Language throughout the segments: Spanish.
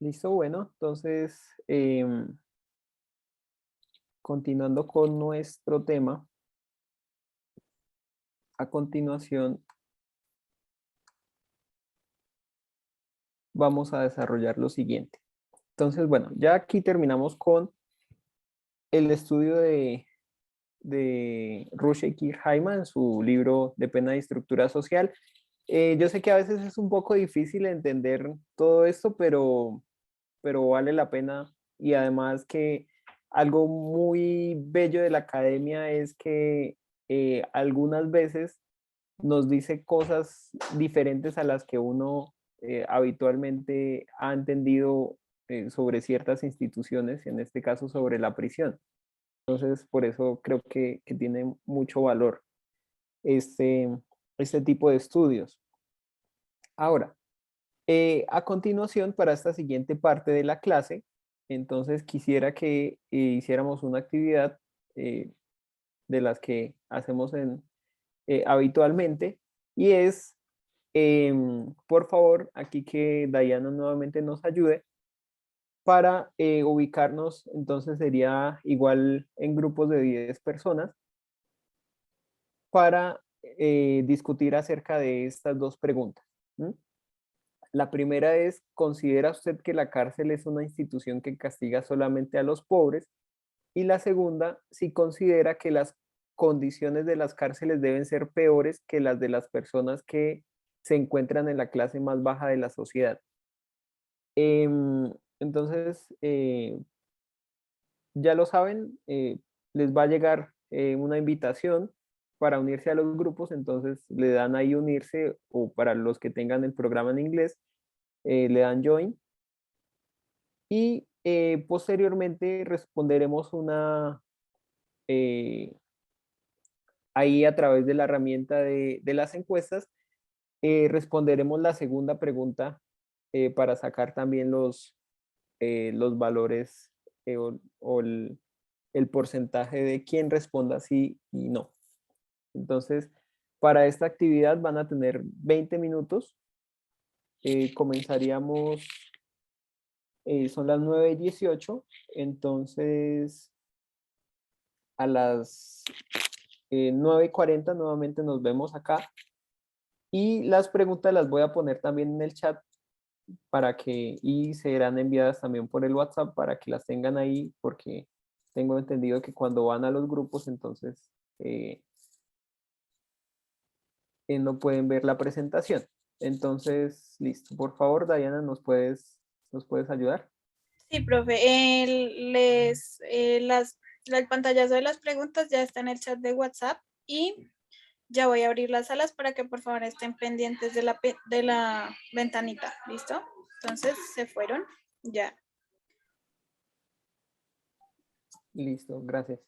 Listo, bueno, entonces, continuando con nuestro tema, a continuación vamos a desarrollar lo siguiente. Entonces, bueno, ya aquí terminamos con el estudio de Rushek y Jaima en su libro de Pena y Estructura Social. Yo sé que a veces es un poco difícil entender todo esto, pero vale la pena y además que algo muy bello de la academia es que algunas veces nos dice cosas diferentes a las que uno habitualmente ha entendido sobre ciertas instituciones, en este caso sobre la prisión. Entonces, por eso creo que tiene mucho valor este, este tipo de estudios. Ahora, a continuación, para esta siguiente parte de la clase, entonces quisiera que hiciéramos una actividad eh, de las que hacemos habitualmente y es, por favor, aquí que Dayana nuevamente nos ayude para ubicarnos, entonces sería igual en grupos de 10 personas para discutir acerca de estas dos preguntas. ¿M? La primera es, ¿considera usted que la cárcel es una institución que castiga solamente a los pobres? Y la segunda, si considera que las condiciones de las cárceles deben ser peores que las de las personas que se encuentran en la clase más baja de la sociedad. Entonces, ya lo saben, les va a llegar una invitación para unirse a los grupos, entonces le dan ahí unirse o para los que tengan el programa en inglés, le dan join y posteriormente responderemos eh, ahí a través de la herramienta de las encuestas, responderemos la segunda pregunta para sacar también los valores o el porcentaje de quién responda sí y no. Entonces, para esta actividad van a tener 20 minutos. Comenzaríamos, son las 9:18, entonces a las 9:40 nuevamente nos vemos acá. Y las preguntas las voy a poner también en el chat para que, y serán enviadas también por el WhatsApp para que las tengan ahí, porque tengo entendido que cuando van a los grupos, entonces eh, no pueden ver la presentación. Entonces, listo. Por favor, Diana, ¿nos puedes ayudar? Sí, profe. El pantallazo de las preguntas ya está en el chat de WhatsApp y ya voy a abrir las salas para que por favor estén pendientes de la ventanita. ¿Listo? Entonces, se fueron. Ya. Listo, gracias.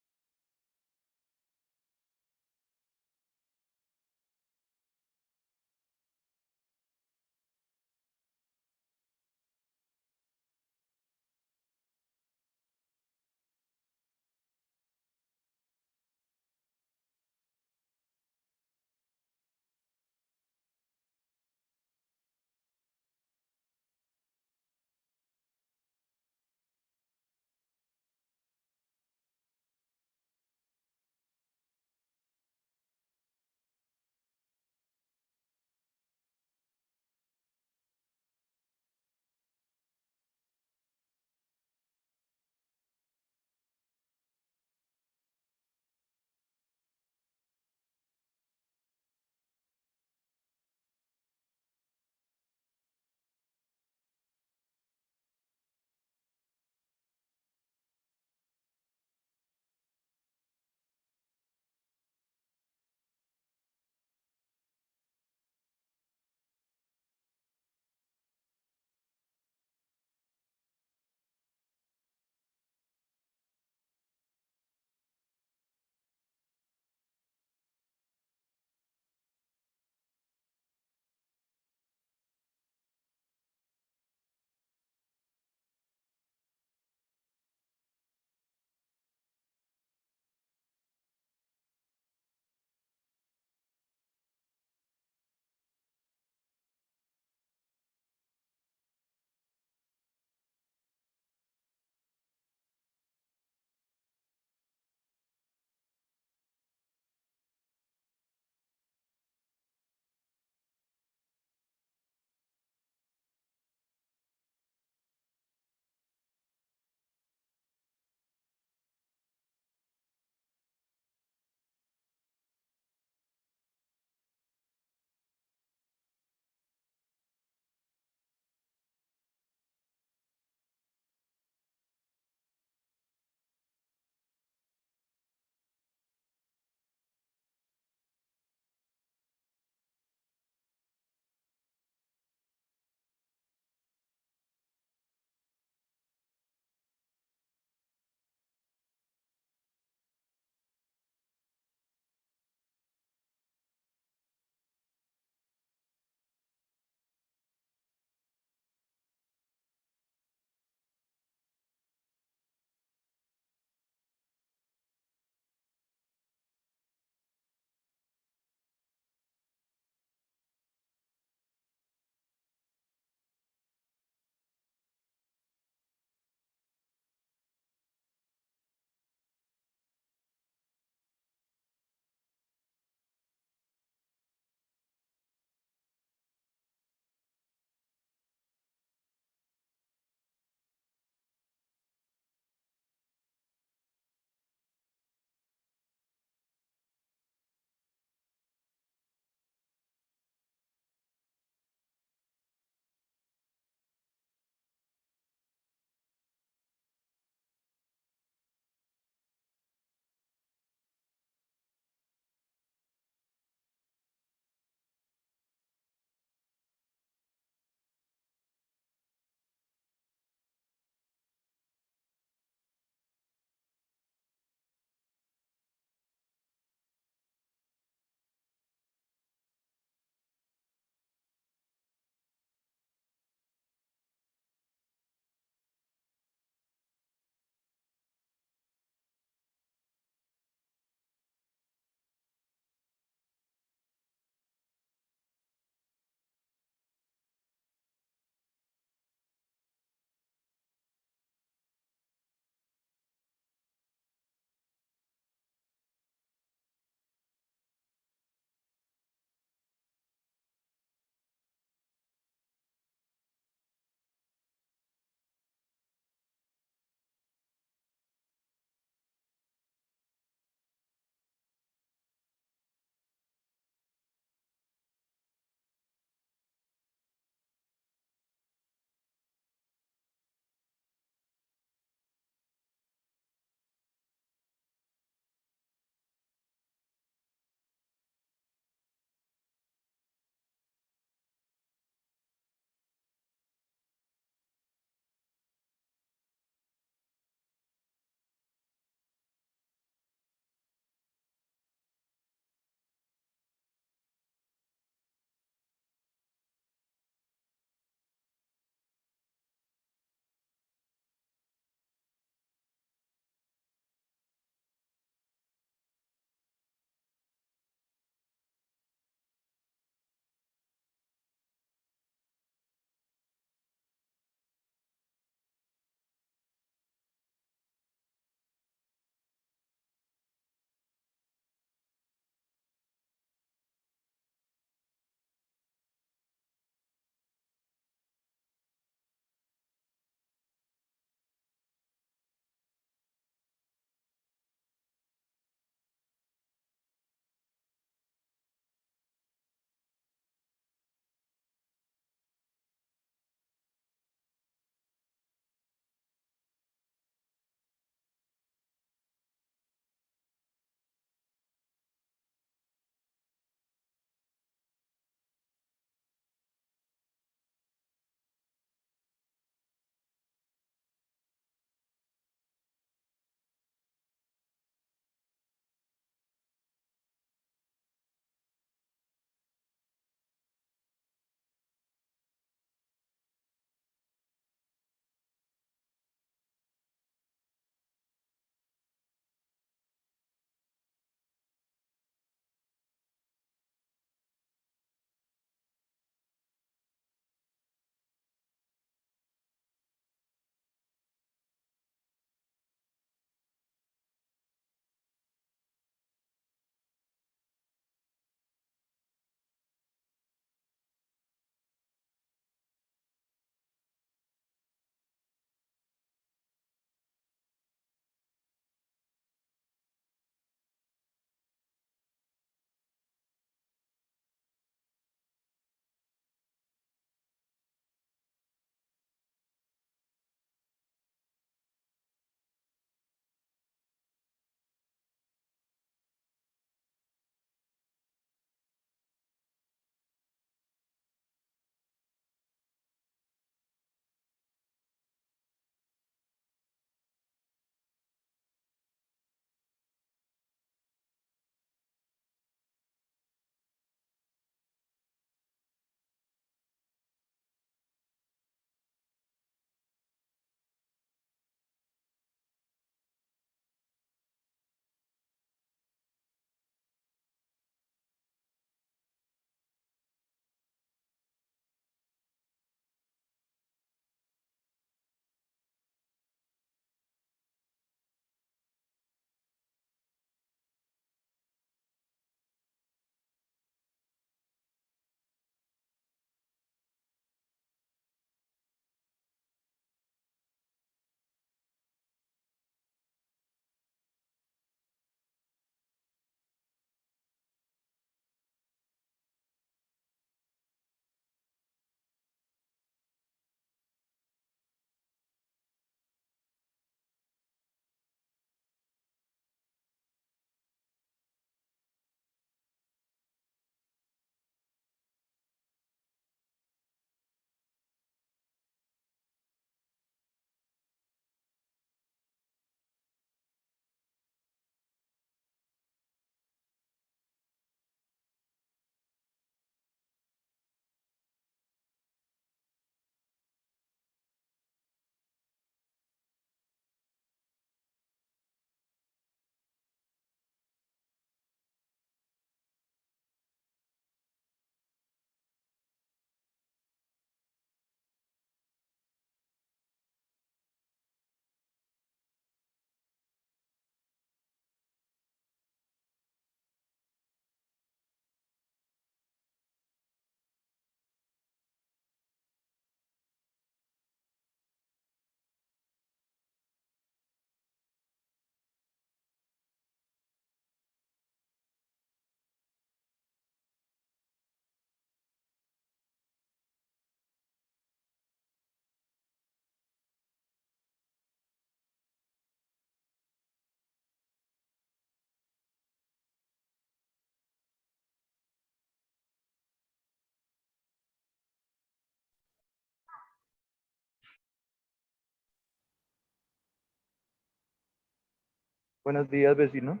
Buenos días, vecino.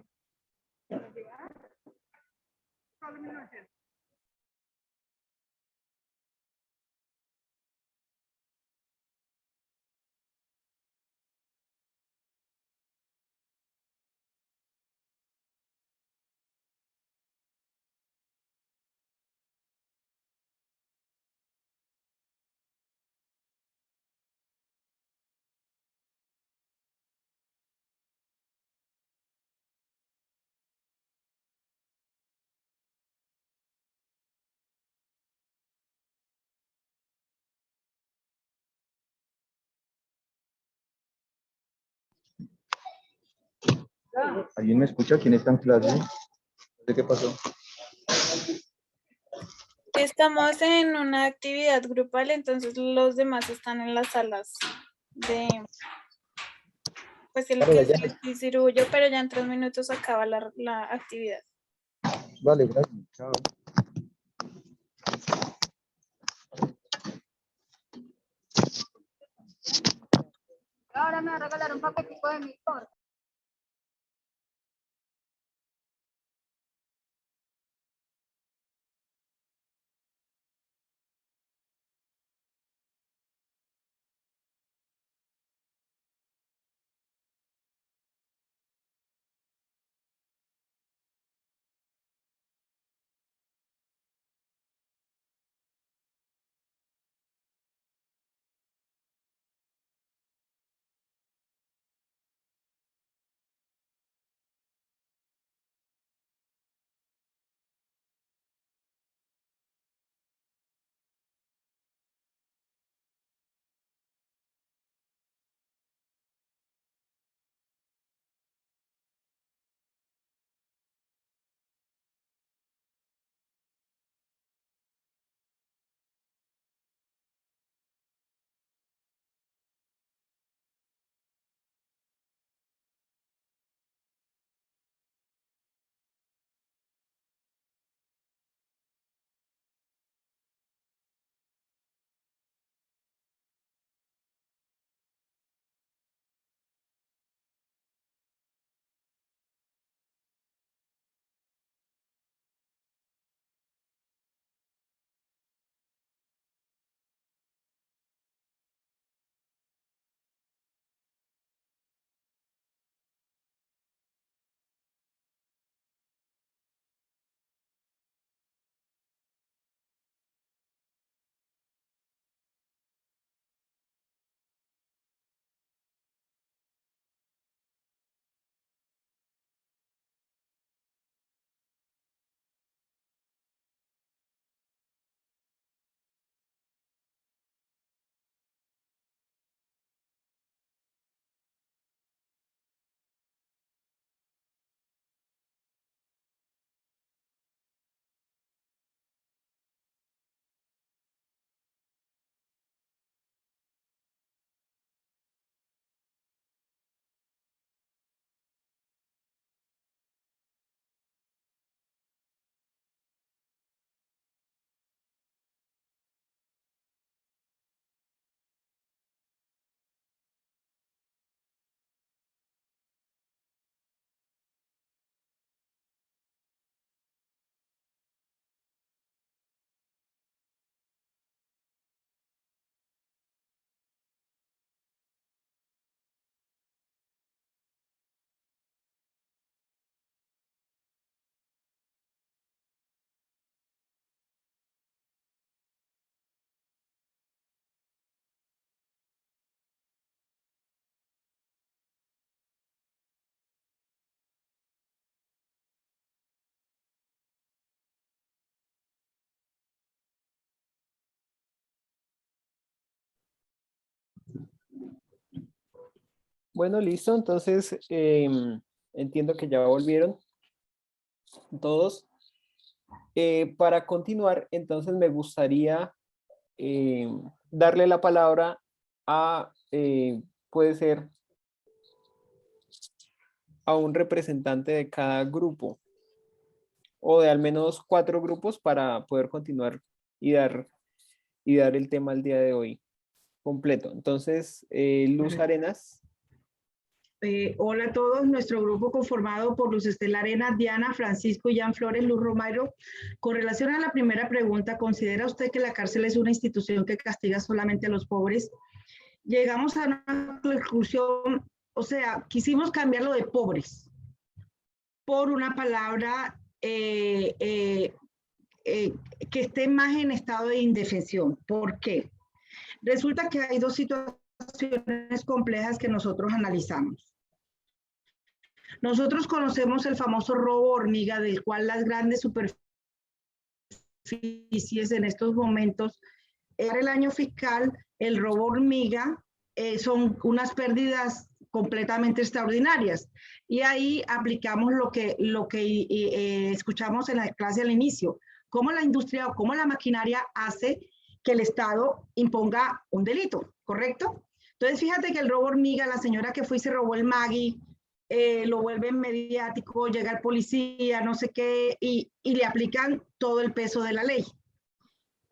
¿Alguien me escucha? ¿Quién está en clase? No sé qué pasó. Estamos en una actividad grupal, entonces los demás están en las salas de, pues el Vale, que ya. se distribuye, pero ya en 3 minutos acaba la actividad. Vale, gracias. Chao. Ahora me va a regalar un paquetico de mi torta. Bueno, listo. Entonces, entiendo que ya volvieron todos. Para continuar, entonces me gustaría darle la palabra a, puede ser, a un representante de cada grupo o de al menos 4 grupos para poder continuar y dar el tema al día de hoy completo. Entonces, Luz Arenas. Hola a todos, nuestro grupo conformado por Luz Estela Arenas, Diana, Francisco, Jan Flores, Luz Romero. Con relación a la primera pregunta, ¿considera usted que la cárcel es una institución que castiga solamente a los pobres? Llegamos a una conclusión, o sea, quisimos cambiarlo de pobres por una palabra que esté más en estado de indefensión. ¿Por qué? Resulta que hay dos situaciones complejas que nosotros analizamos. Nosotros conocemos el famoso robo hormiga, del cual las grandes superficies en estos momentos, en el año fiscal, el robo hormiga son unas pérdidas completamente extraordinarias. Y ahí aplicamos lo que escuchamos en la clase al inicio, cómo la industria o cómo la maquinaria hace que el Estado imponga un delito, ¿correcto? Entonces, fíjate que el robo hormiga, la señora que fue y se robó el Maggi, lo vuelven mediático, llega el policía, no sé qué, y le aplican todo el peso de la ley.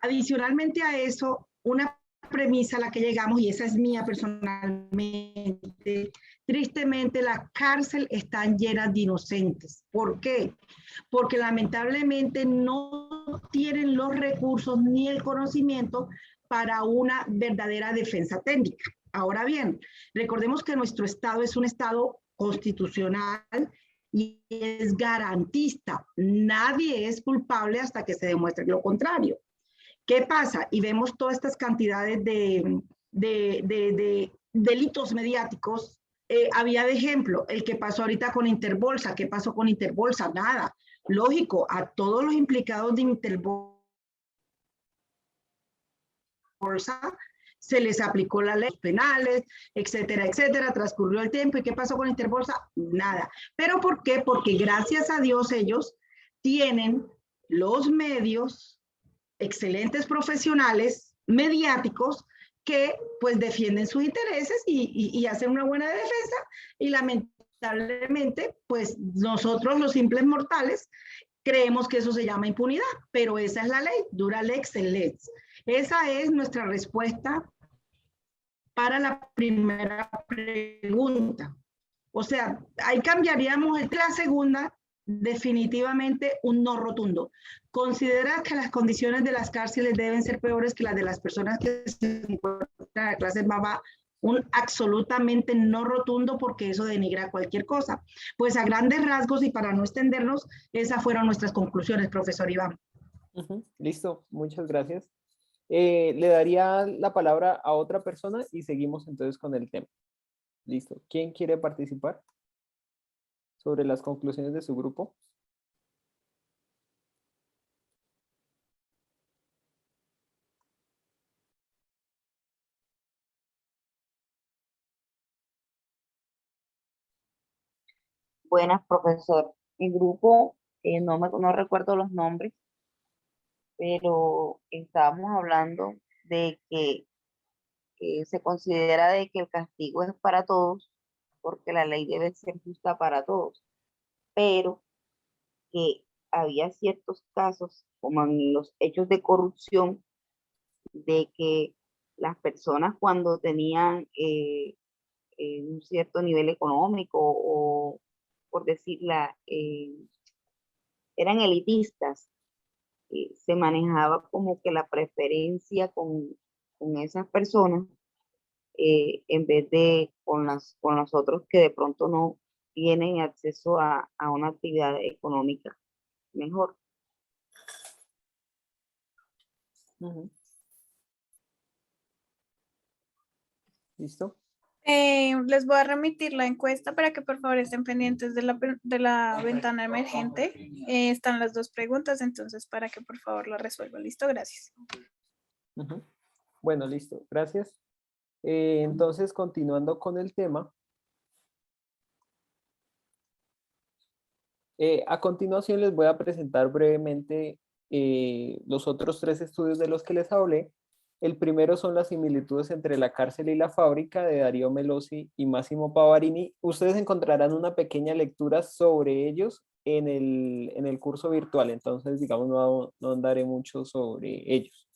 Adicionalmente a eso, una premisa a la que llegamos, y esa es mía personalmente, tristemente las cárceles están llenas de inocentes. ¿Por qué? Porque lamentablemente no tienen los recursos ni el conocimiento para una verdadera defensa técnica. Ahora bien, recordemos que nuestro Estado es un Estado constitucional y es garantista. Nadie es culpable hasta que se demuestre lo contrario. ¿Qué pasa? Y vemos todas estas cantidades de delitos mediáticos. Había de ejemplo el que pasó ahorita con Interbolsa. ¿Qué pasó con Interbolsa? Nada. Lógico, a todos los implicados de Interbolsa se les aplicó la ley penales, etcétera, etcétera, transcurrió el tiempo. ¿Y qué pasó con Interbolsa? Nada. ¿Pero por qué? Porque gracias a Dios ellos tienen los medios, excelentes profesionales, mediáticos, que pues defienden sus intereses y hacen una buena defensa, y lamentablemente pues nosotros los simples mortales creemos que eso se llama impunidad, pero esa es la ley, dura lex en lex. Esa es nuestra respuesta para la primera pregunta. O sea, ahí cambiaríamos la segunda, definitivamente un no rotundo. ¿Considera que las condiciones de las cárceles deben ser peores que las de las personas que se encuentran en la clase baja? Un absolutamente no rotundo, porque eso denigra cualquier cosa. Pues a grandes rasgos y para no extendernos, esas fueron nuestras conclusiones, profesor Iván. Listo, muchas gracias. Le daría la palabra a otra persona y seguimos entonces con el tema. Listo. ¿Quién quiere participar sobre las conclusiones de su grupo? Buenas, profesor. Mi grupo, no recuerdo los nombres, pero estábamos hablando de que se considera de que el castigo es para todos, porque la ley debe ser justa para todos, pero que había ciertos casos, como en los hechos de corrupción, de que las personas cuando tenían un cierto nivel económico o, por decirla, eran elitistas, se manejaba como que la preferencia con esas personas, en vez de con los otros que de pronto no tienen acceso a una actividad económica mejor. ¿Listo? Les voy a remitir la encuesta para que por favor estén pendientes de la ventana emergente. Están las dos preguntas, entonces para que por favor la resuelvan. Listo, gracias. Bueno, listo, gracias. Entonces, continuando con el tema. A continuación les voy a presentar brevemente los otros 3 estudios de los que les hablé. El primero son las similitudes entre la cárcel y la fábrica, de Darío Melosi y Massimo Pavarini. Ustedes encontrarán una pequeña lectura sobre ellos en el curso virtual, entonces digamos no andaré mucho sobre ellos.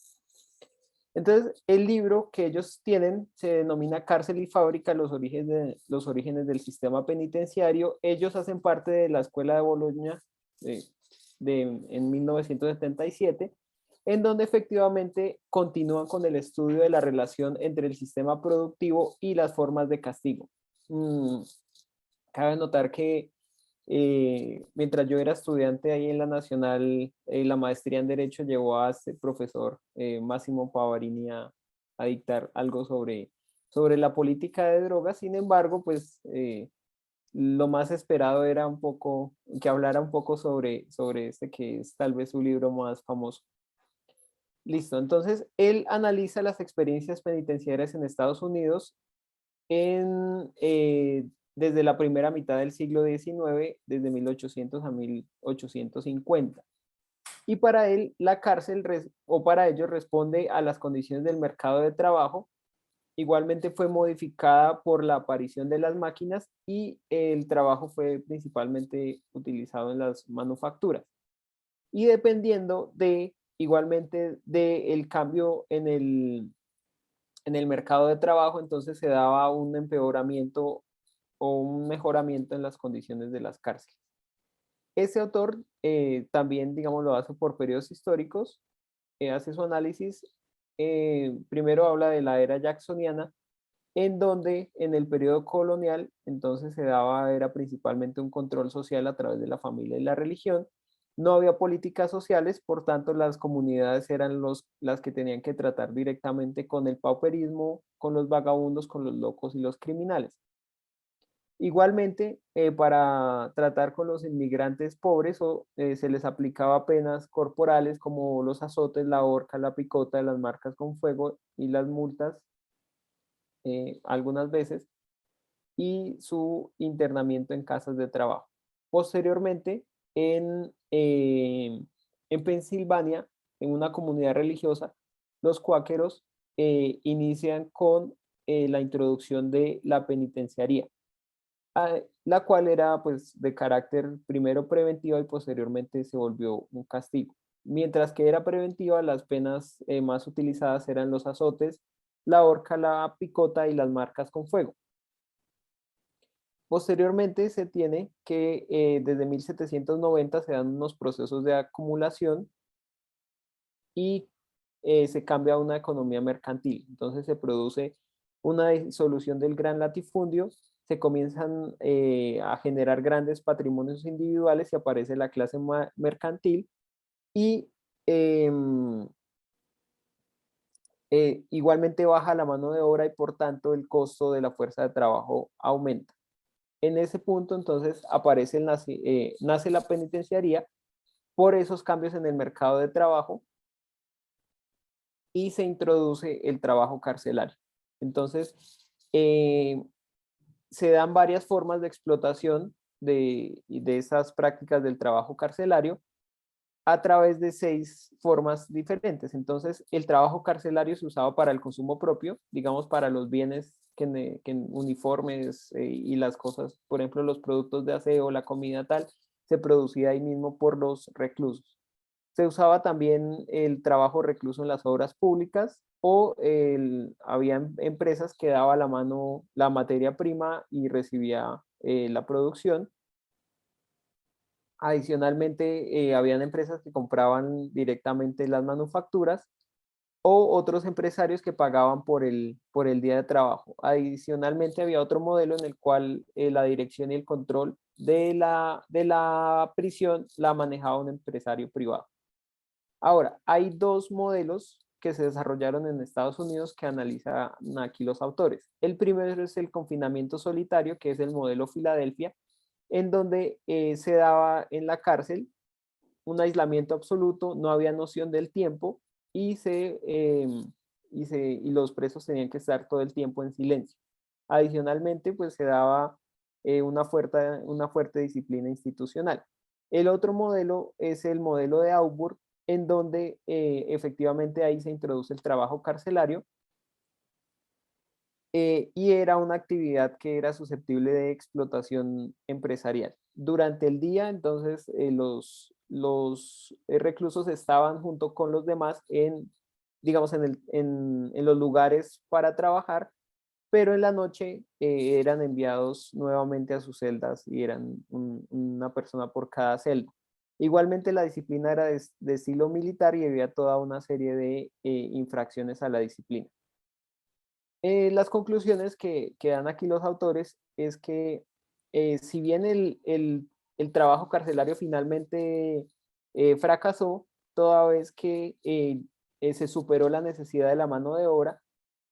Entonces, el libro que ellos tienen se denomina Cárcel y Fábrica, los orígenes del sistema penitenciario. Ellos hacen parte de la Escuela de Bolonia en 1977, en donde efectivamente continúan con el estudio de la relación entre el sistema productivo y las formas de castigo. Cabe notar que mientras yo era estudiante ahí en la Nacional, la maestría en Derecho llevó a este profesor Máximo Pavarini a dictar algo sobre la política de drogas. Sin embargo, pues lo más esperado era un poco, que hablara un poco sobre este que es tal vez su libro más famoso. Listo, entonces él analiza las experiencias penitenciarias en Estados Unidos desde la primera mitad del siglo XIX, desde 1800 a 1850. Y para él, la cárcel, o para ellos, responde a las condiciones del mercado de trabajo. Igualmente fue modificada por la aparición de las máquinas y el trabajo fue principalmente utilizado en las manufacturas. Y dependiendo igualmente del cambio en el mercado de trabajo, entonces se daba un empeoramiento o un mejoramiento en las condiciones de las cárceles. Ese autor también, digamos, lo hace por periodos históricos, hace su análisis. Primero habla de la era jacksoniana, en donde en el periodo colonial entonces era principalmente un control social a través de la familia y la religión. No había políticas sociales, por tanto las comunidades eran las que tenían que tratar directamente con el pauperismo, con los vagabundos, con los locos y los criminales. Igualmente, para tratar con los inmigrantes pobres se les aplicaba penas corporales como los azotes, la horca, la picota, las marcas con fuego y las multas algunas veces, y su internamiento en casas de trabajo. Posteriormente, en Pensilvania, en una comunidad religiosa, los cuáqueros inician con la introducción de la penitenciaría, la cual era pues de carácter primero preventiva y posteriormente se volvió un castigo. Mientras que era preventiva, las penas más utilizadas eran los azotes, la horca, la picota y las marcas con fuego. Posteriormente se tiene que desde 1790 se dan unos procesos de acumulación y se cambia a una economía mercantil. Entonces se produce una disolución del gran latifundio, se comienzan a generar grandes patrimonios individuales y aparece la clase mercantil y igualmente baja la mano de obra y por tanto el costo de la fuerza de trabajo aumenta. En ese punto entonces nace la penitenciaría por esos cambios en el mercado de trabajo y se introduce el trabajo carcelario. Entonces, se dan varias formas de explotación de esas prácticas del trabajo carcelario a través de 6 formas diferentes. Entonces, el trabajo carcelario se usaba para el consumo propio, digamos, para los bienes uniformes y las cosas, por ejemplo, los productos de aseo, la comida tal, se producía ahí mismo por los reclusos. Se usaba también el trabajo recluso en las obras públicas o había empresas que daba la materia prima y recibía la producción. Adicionalmente, habían empresas que compraban directamente las manufacturas o otros empresarios que pagaban por el día de trabajo. Adicionalmente, había otro modelo en el cual la dirección y el control de la prisión la manejaba un empresario privado. Ahora, hay 2 modelos que se desarrollaron en Estados Unidos que analizan aquí los autores. El primero es el confinamiento solitario, que es el modelo Filadelfia, en donde se daba en la cárcel un aislamiento absoluto, no había noción del tiempo y los presos tenían que estar todo el tiempo en silencio. Adicionalmente, pues se daba una fuerte disciplina institucional. El otro modelo es el modelo de Auburn, en donde efectivamente ahí se introduce el trabajo carcelario y era una actividad que era susceptible de explotación empresarial. Durante el día, entonces, los reclusos estaban junto con los demás en digamos, en los lugares para trabajar, pero en la noche eran enviados nuevamente a sus celdas y eran una persona por cada celda. Igualmente la disciplina era de estilo militar y había toda una serie de infracciones a la disciplina. Las conclusiones que dan aquí los autores es que si bien el trabajo carcelario finalmente fracasó, toda vez que se superó la necesidad de la mano de obra,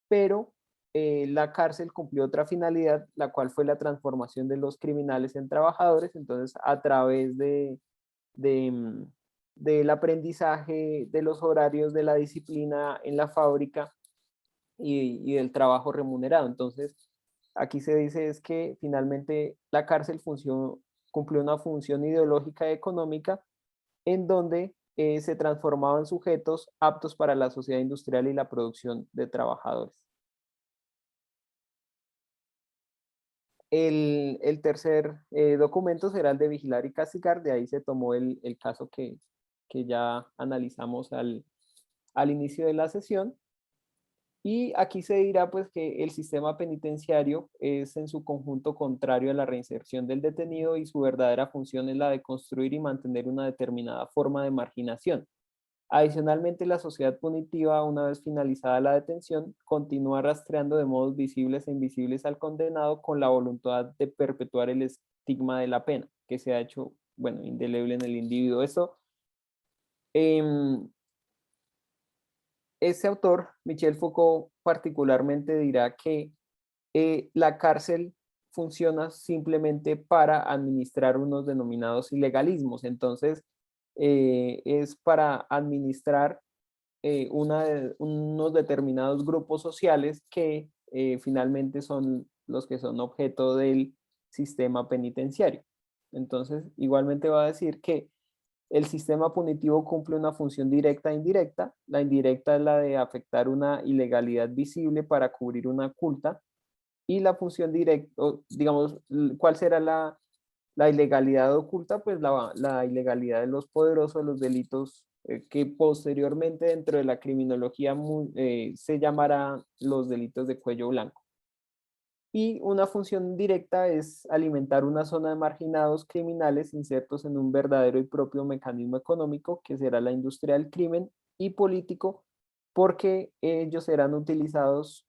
pero la cárcel cumplió otra finalidad, la cual fue la transformación de los criminales en trabajadores. Entonces, a través de, del aprendizaje, de los horarios, de la disciplina en la fábrica y del trabajo remunerado. Entonces, aquí se dice es que finalmente la cárcel cumplió una función ideológica y económica en donde se transformaban sujetos aptos para la sociedad industrial y la producción de trabajadores. El tercer documento será el de vigilar y castigar. De ahí se tomó el caso que ya analizamos al inicio de la sesión. Y aquí se dirá pues que el sistema penitenciario es en su conjunto contrario a la reinserción del detenido y su verdadera función es la de construir y mantener una determinada forma de marginación. Adicionalmente, la sociedad punitiva, una vez finalizada la detención, continúa rastreando de modos visibles e invisibles al condenado con la voluntad de perpetuar el estigma de la pena, que se ha hecho, bueno, indeleble en el individuo. Eso, ese autor, Michel Foucault, particularmente dirá que la cárcel funciona simplemente para administrar unos denominados ilegalismos. Entonces, es para administrar unos determinados grupos sociales que finalmente son los que son objeto del sistema penitenciario. Entonces, igualmente va a decir que el sistema punitivo cumple una función directa e indirecta. La indirecta es la de afectar una ilegalidad visible para cubrir una oculta. Y la función directa, digamos, ¿cuál será la ilegalidad oculta? Pues la ilegalidad de los poderosos, los delitos que posteriormente dentro de la criminología se llamará los delitos de cuello blanco. Y una función directa es alimentar una zona de marginados criminales insertos en un verdadero y propio mecanismo económico que será la industria del crimen y político, porque ellos serán utilizados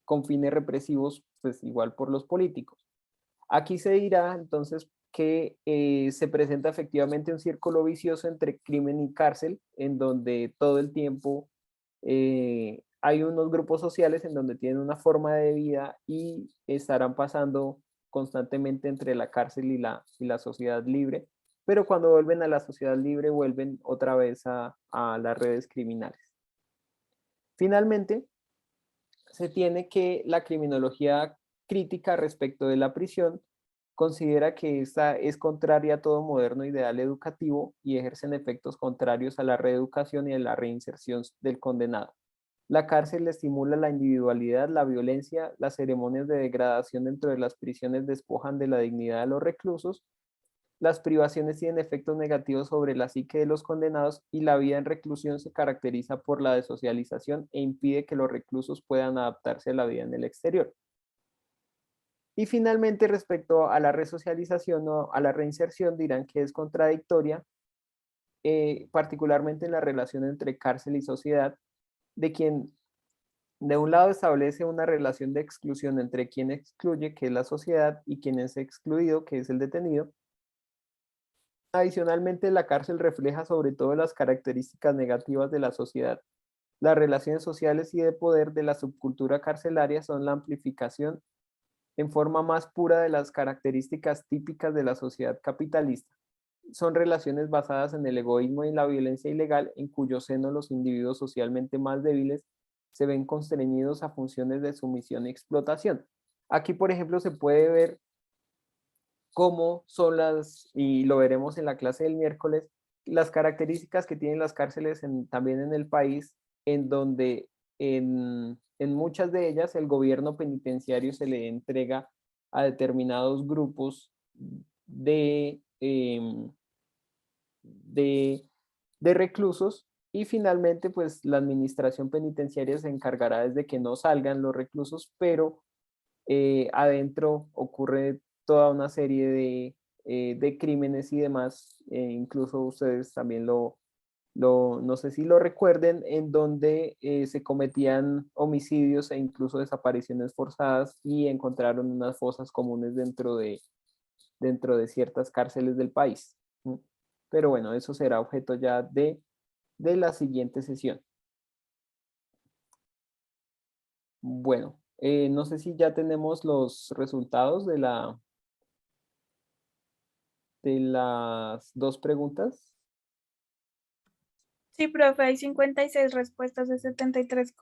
con fines represivos, pues igual por los políticos. Aquí se dirá entonces que se presenta efectivamente un círculo vicioso entre crimen y cárcel, en donde todo el tiempo hay unos grupos sociales en donde tienen una forma de vida y estarán pasando constantemente entre la cárcel y la sociedad libre, pero cuando vuelven a la sociedad libre vuelven otra vez a las redes criminales. Finalmente, se tiene que la criminología crítica respecto de la prisión considera que esta es contraria a todo moderno ideal educativo y ejercen efectos contrarios a la reeducación y a la reinserción del condenado. La cárcel estimula la individualidad, la violencia, las ceremonias de degradación dentro de las prisiones despojan de la dignidad a los reclusos, las privaciones tienen efectos negativos sobre la psique de los condenados y la vida en reclusión se caracteriza por la desocialización e impide que los reclusos puedan adaptarse a la vida en el exterior. Y finalmente, respecto a la resocialización o a la reinserción, dirán que es contradictoria, particularmente en la relación entre cárcel y sociedad, de quien de un lado establece una relación de exclusión entre quien excluye, que es la sociedad, y quien es excluido, que es el detenido. Adicionalmente, la cárcel refleja sobre todo las características negativas de la sociedad. Las relaciones sociales y de poder de la subcultura carcelaria son la amplificación en forma más pura de las características típicas de la sociedad capitalista. Son relaciones basadas en el egoísmo y la violencia ilegal, en cuyo seno los individuos socialmente más débiles se ven constreñidos a funciones de sumisión y explotación. Aquí, por ejemplo, se puede ver cómo son y lo veremos en la clase del miércoles, las características que tienen las cárceles también en el país, en donde en muchas de ellas el gobierno penitenciario se le entrega a determinados grupos de, de reclusos Y finalmente, pues la administración penitenciaria se encargará desde que no salgan los reclusos, pero adentro ocurre toda una serie de crímenes y demás, incluso ustedes también no sé si lo recuerden, en donde se cometían homicidios e incluso desapariciones forzadas y encontraron unas fosas comunes dentro de ciertas cárceles del país. Pero bueno, eso será objeto ya de la siguiente sesión. Bueno, no sé si ya tenemos los resultados de las dos preguntas. Sí, profe, hay 56 respuestas de 73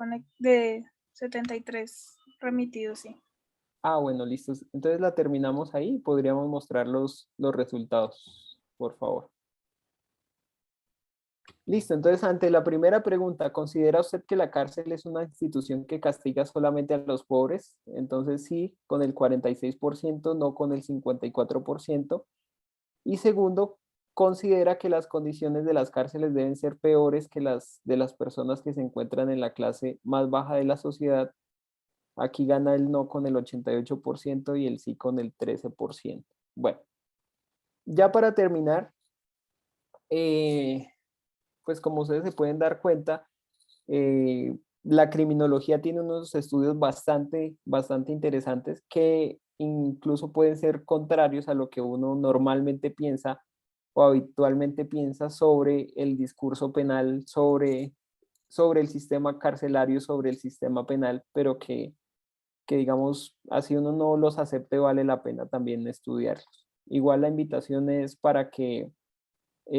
remitidos, sí. Ah, bueno, listo. Entonces la terminamos ahí. Podríamos mostrar los resultados, por favor. Listo, entonces ante la primera pregunta, ¿considera usted que la cárcel es una institución que castiga solamente a los pobres? Entonces sí, con el 46%, no con el 54%. Y segundo, ¿considera que las condiciones de las cárceles deben ser peores que las de las personas que se encuentran en la clase más baja de la sociedad? Aquí gana el no con el 88% y el sí con el 13%. Bueno, ya para terminar, pues como ustedes se pueden dar cuenta, la criminología tiene unos estudios bastante interesantes que incluso pueden ser contrarios a lo que uno normalmente piensa o habitualmente piensa sobre el discurso penal, sobre el sistema carcelario, sobre el sistema penal, pero que digamos, así uno no los acepte, vale la pena también estudiarlos. Igual la invitación es para que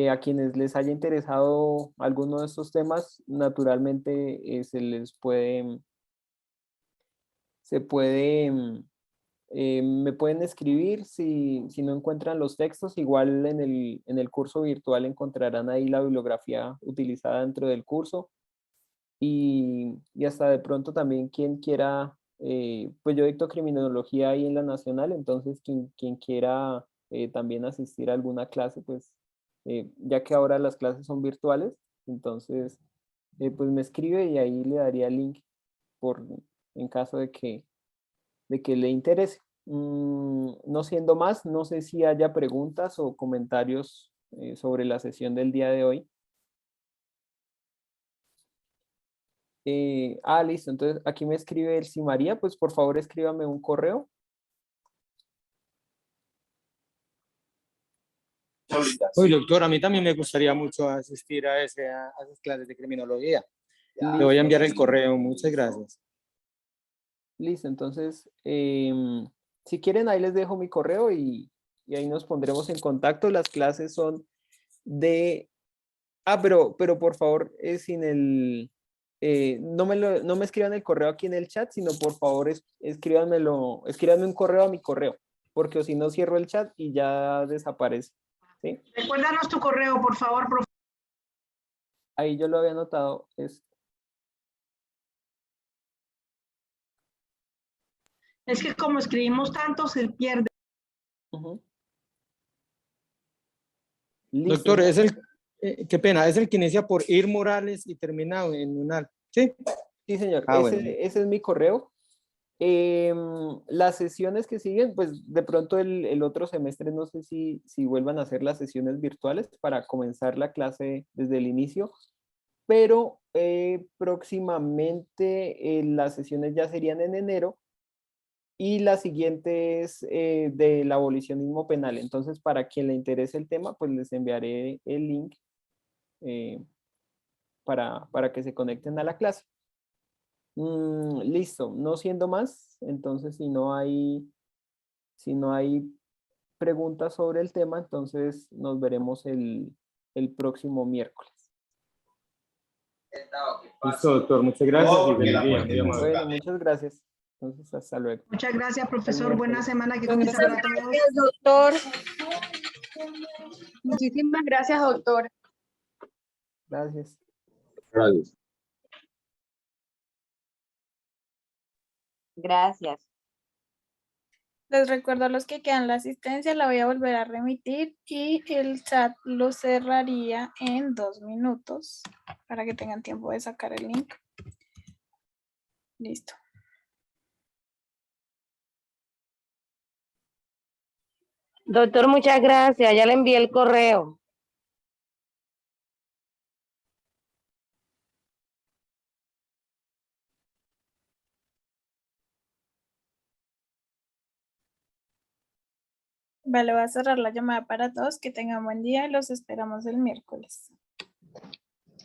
a quienes les haya interesado alguno de estos temas, naturalmente me pueden escribir si no encuentran los textos, igual en el curso virtual encontrarán ahí la bibliografía utilizada dentro del curso y hasta de pronto también quien quiera, pues yo dicto criminología ahí en la Nacional, entonces quien quiera también asistir a alguna clase, pues ya que ahora las clases son virtuales, entonces pues me escribe y ahí le daría el link por, en caso de que le interese. No siendo más, no sé si haya preguntas o comentarios sobre la sesión del día de hoy. Listo, entonces aquí me escribe Elsie María, pues por favor escríbame un correo. Uy, doctor, a mí también me gustaría mucho asistir a esas clases de criminología. Le voy a enviar el correo, muchas gracias. Listo, entonces, si quieren, ahí les dejo mi correo y ahí nos pondremos en contacto. Las clases son de... pero por favor, sin el... no me escriban el correo aquí en el chat, sino por favor escríbanme un correo a mi correo, porque si no cierro el chat y ya desaparece. ¿Sí? Recuérdanos tu correo, por favor, profe. Ahí yo lo había anotado. Es que como escribimos tanto, se pierde. Listo. Doctor, qué pena, es el que inicia por Ir Morales y termina en Unal, ¿sí? Sí, señor. Bueno. Ese es mi correo. Las sesiones que siguen, pues de pronto el otro semestre no sé si vuelvan a hacer las sesiones virtuales para comenzar la clase desde el inicio, pero próximamente las sesiones ya serían en enero y la siguiente es del abolicionismo penal. Entonces, para quien le interese el tema, pues les enviaré el link para que se conecten a la clase. Listo, no siendo más, entonces si no hay preguntas sobre el tema, entonces nos veremos el próximo miércoles. Listo, doctor, muchas gracias y feliz día, muy amable. Bueno, muchas gracias. Entonces, hasta luego. Muchas gracias, profesor. miércoles. Buena semana que Muchas comienza para todos. gracias, doctor. Muchísimas gracias, doctor. Gracias. Gracias. Gracias. Les recuerdo a los que quedan la asistencia, la voy a volver a remitir y el chat lo cerraría en 2 minutos para que tengan tiempo de sacar el link. Listo. Doctor, muchas gracias. Ya le envié el correo. Vale, voy a cerrar la llamada para todos. Que tengan buen día y los esperamos el miércoles.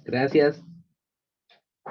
Gracias.